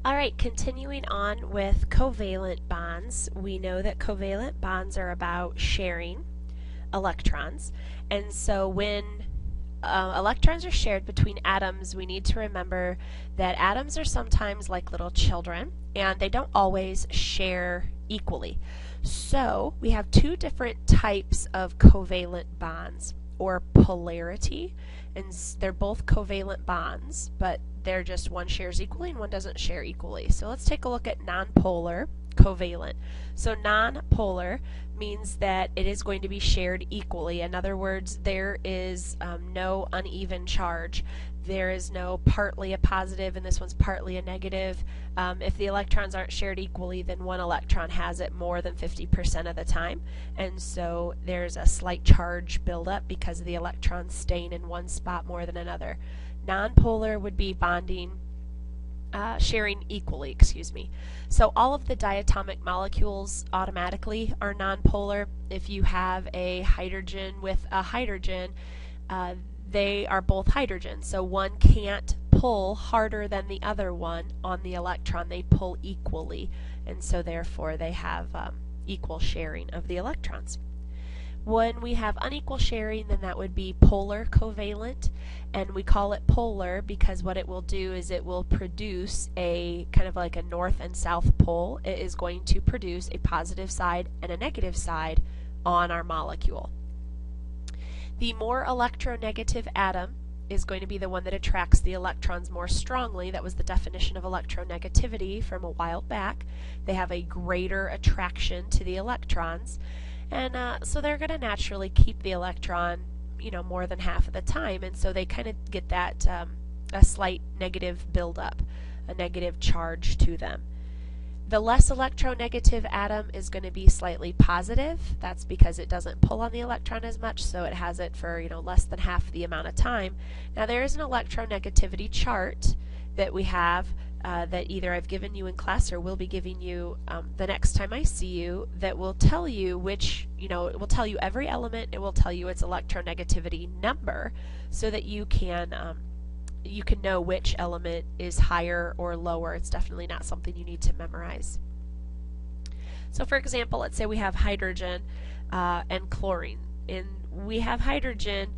All right, continuing on with covalent bonds, we know that covalent bonds are about sharing electrons. And so when electrons are shared between atoms, we need to remember that atoms are sometimes like little children and they don't always share equally. So we have two different types of covalent bonds, or polarity, and they're both covalent bonds, but they're just one shares equally and one doesn't share equally. So let's take a look at nonpolar covalent. So nonpolar means that it is going to be shared equally. In other words, there is no uneven charge. There is no partly a positive and this one's partly a negative. If the electrons aren't shared equally, then one electron has it more than 50% of the time, and so there's a slight charge buildup because of the electrons staying in one spot more than another. Nonpolar would be bonding, sharing equally, excuse me. So all of the diatomic molecules automatically are nonpolar. If you have a hydrogen with a hydrogen, they are both hydrogens. So one can't pull harder than the other one on the electron. They pull equally, and so therefore they have equal sharing of the electrons. When we have unequal sharing, then that would be polar covalent, and we call it polar because what it will do is it will produce a kind of like a north and south pole. It is going to produce a positive side and a negative side on our molecule. The more electronegative atom is going to be the one that attracts the electrons more strongly. That was the definition of electronegativity from a while back. They have a greater attraction to the electrons. And so they're going to naturally keep the electron, more than half of the time, and so they kind of get that a slight negative buildup, a negative charge to them. The less electronegative atom is going to be slightly positive. That's because it doesn't pull on the electron as much, so it has it for less than half the amount of time. Now there is an electronegativity chart that we have that either I've given you in class or will be giving you the next time I see you, that will tell you which, it will tell you every element, it will tell you its electronegativity number, so that you can know which element is higher or lower. It's definitely not something you need to memorize. So for example, let's say we have hydrogen and chlorine. And we have hydrogen.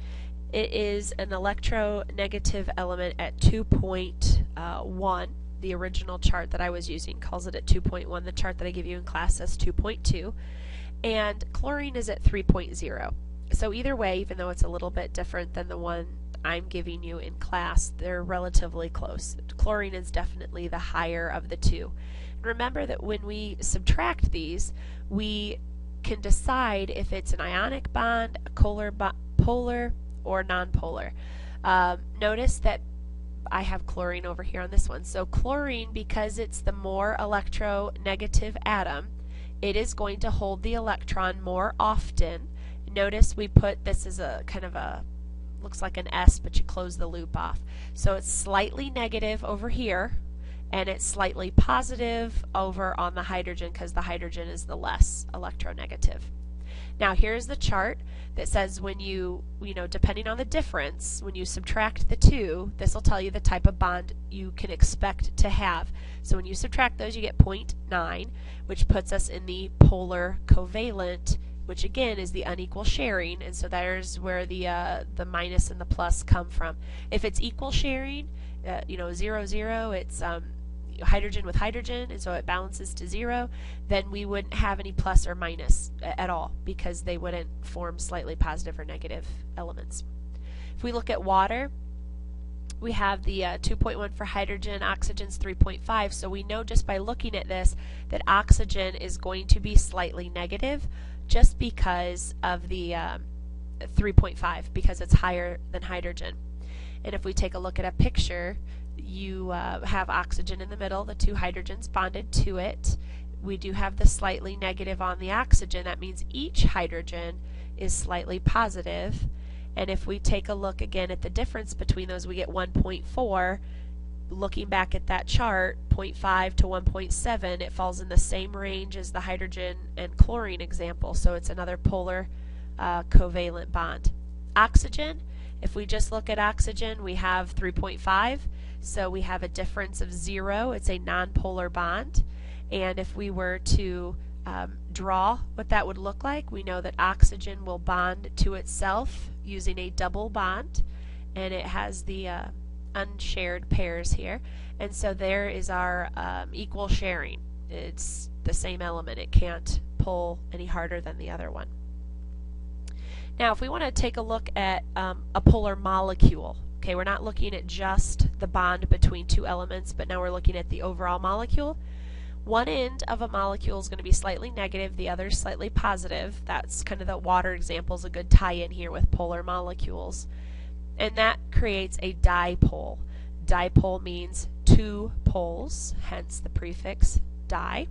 It is an electronegative element at 2.1. The original chart that I was using calls it at 2.1. The chart that I give you in class says 2.2. And chlorine is at 3.0. So either way, even though it's a little bit different than the one I'm giving you in class, they're relatively close. Chlorine is definitely the higher of the two. And remember that when we subtract these, we can decide if it's an ionic bond, a polar, or nonpolar. Notice that I have chlorine over here on this one. So chlorine, because it's the more electronegative atom, it is going to hold the electron more often. Notice we put this as a kind of a, looks like an S, but you close the loop off. So it's slightly negative over here, and it's slightly positive over on the hydrogen because the hydrogen is the less electronegative. Now here's the chart that says when you depending on the difference, when you subtract the two, this will tell you the type of bond you can expect to have. So when you subtract those, you get 0.9, which puts us in the polar covalent, which again is the unequal sharing, and so there's where the minus and the plus come from. If it's equal sharing, 0, 0, it's hydrogen with hydrogen, and so it balances to 0, then we wouldn't have any plus or minus at all because they wouldn't form slightly positive or negative elements. If we look at water, we have the 2.1 for hydrogen, oxygen's 3.5, so we know just by looking at this that oxygen is going to be slightly negative just because of the 3.5, because it's higher than hydrogen. And if we take a look at a picture, you have oxygen in the middle, the two hydrogens bonded to it. We do have the slightly negative on the oxygen. That means each hydrogen is slightly positive. And if we take a look again at the difference between those, we get 1.4. Looking back at that chart, 0.5 to 1.7, it falls in the same range as the hydrogen and chlorine example, so it's another polar covalent bond. Oxygen, if we just look at oxygen, we have 3.5, So we have a difference of 0. It's a nonpolar bond. And if we were to draw what that would look like, we know that oxygen will bond to itself using a double bond, and it has the unshared pairs here. And so there is our equal sharing. It's the same element. It can't pull any harder than the other one. Now, if we want to take a look at a polar molecule, okay, we're not looking at just the bond between two elements, but now we're looking at the overall molecule. One end of a molecule is going to be slightly negative, the other is slightly positive. That's kind of the water example, is a good tie-in here with polar molecules. And that creates a dipole. Dipole means two poles, hence the prefix di.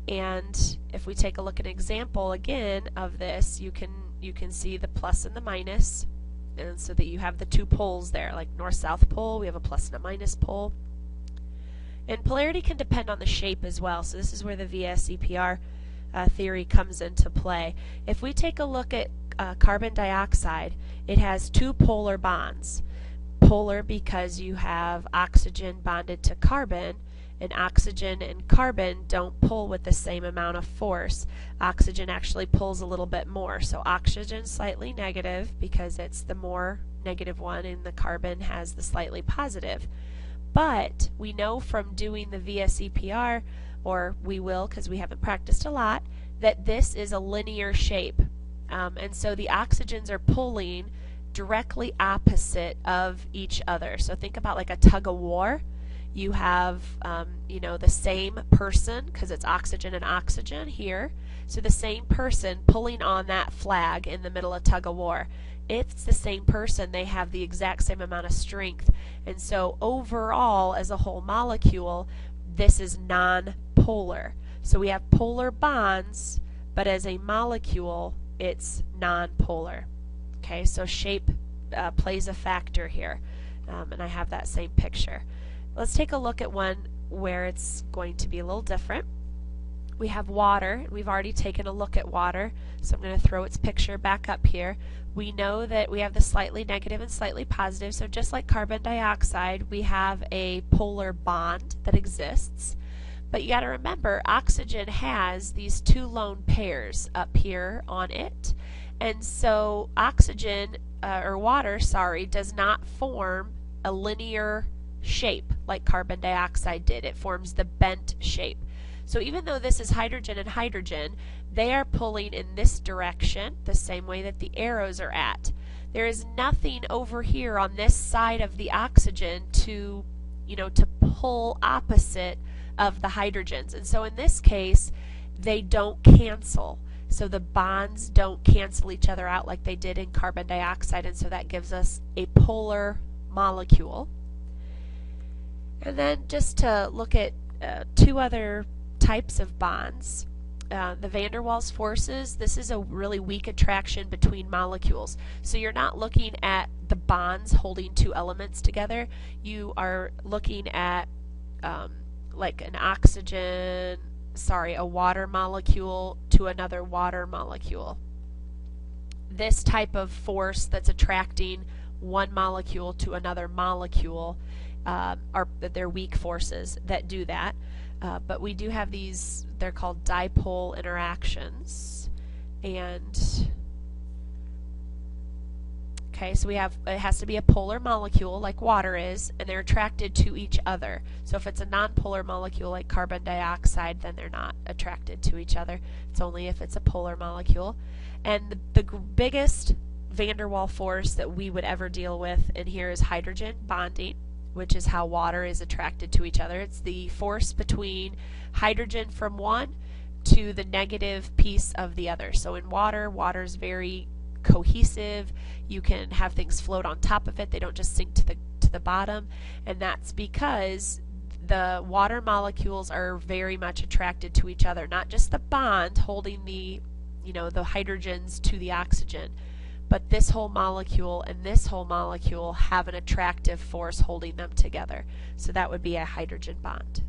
And if we take a look at an example again of this, you can see the plus and the minus, and so that you have the two poles there, like north-south pole, we have a plus and a minus pole. And polarity can depend on the shape as well, so this is where the VSEPR theory comes into play. If we take a look at carbon dioxide, it has two polar bonds. Polar because you have oxygen bonded to carbon, and oxygen and carbon don't pull with the same amount of force. Oxygen actually pulls a little bit more, so oxygen slightly negative because it's the more negative one, and the carbon has the slightly positive. But we know from doing the VSEPR, or we will because we haven't practiced a lot, that this is a linear shape. And so the oxygens are pulling directly opposite of each other. So think about like a tug of war. You have the same person, because it's oxygen and oxygen here, so the same person pulling on that flag in the middle of tug of war. If it's the same person, they have the exact same amount of strength, and so overall as a whole molecule, this is non-polar. So we have polar bonds, but as a molecule it's non-polar. Okay, so shape plays a factor here, and I have that same picture. Let's take a look at one where it's going to be a little different. We have water. We've already taken a look at water, so I'm going to throw its picture back up here. We know that we have the slightly negative and slightly positive, so just like carbon dioxide, we have a polar bond that exists. But you got to remember, oxygen has these two lone pairs up here on it, and so oxygen, or water, sorry, does not form a linear shape like carbon dioxide did. It forms the bent shape. So even though this is hydrogen and hydrogen, they are pulling in this direction the same way that the arrows are at. There is nothing over here on this side of the oxygen to pull opposite of the hydrogens. And so in this case, they don't cancel. So the bonds don't cancel each other out like they did in carbon dioxide, and so that gives us a polar molecule. And then just to look at two other types of bonds. The van der Waals forces, this is a really weak attraction between molecules. So you're not looking at the bonds holding two elements together. You are looking at like a water molecule to another water molecule. This type of force that's attracting one molecule to another molecule they're weak forces that do that. But we do have these, they're called dipole interactions. And okay, so we have, it has to be a polar molecule like water is, and they're attracted to each other. So if it's a nonpolar molecule like carbon dioxide, then they're not attracted to each other. It's only if it's a polar molecule. And the biggest van der Waals force that we would ever deal with in here is hydrogen bonding, which is how water is attracted to each other. It's the force between hydrogen from one to the negative piece of the other. So in water, water is very cohesive. You can have things float on top of it. They don't just sink to the bottom, and that's because the water molecules are very much attracted to each other, not just the bond holding the the hydrogens to the oxygen, but this whole molecule and this whole molecule have an attractive force holding them together. So that would be a hydrogen bond.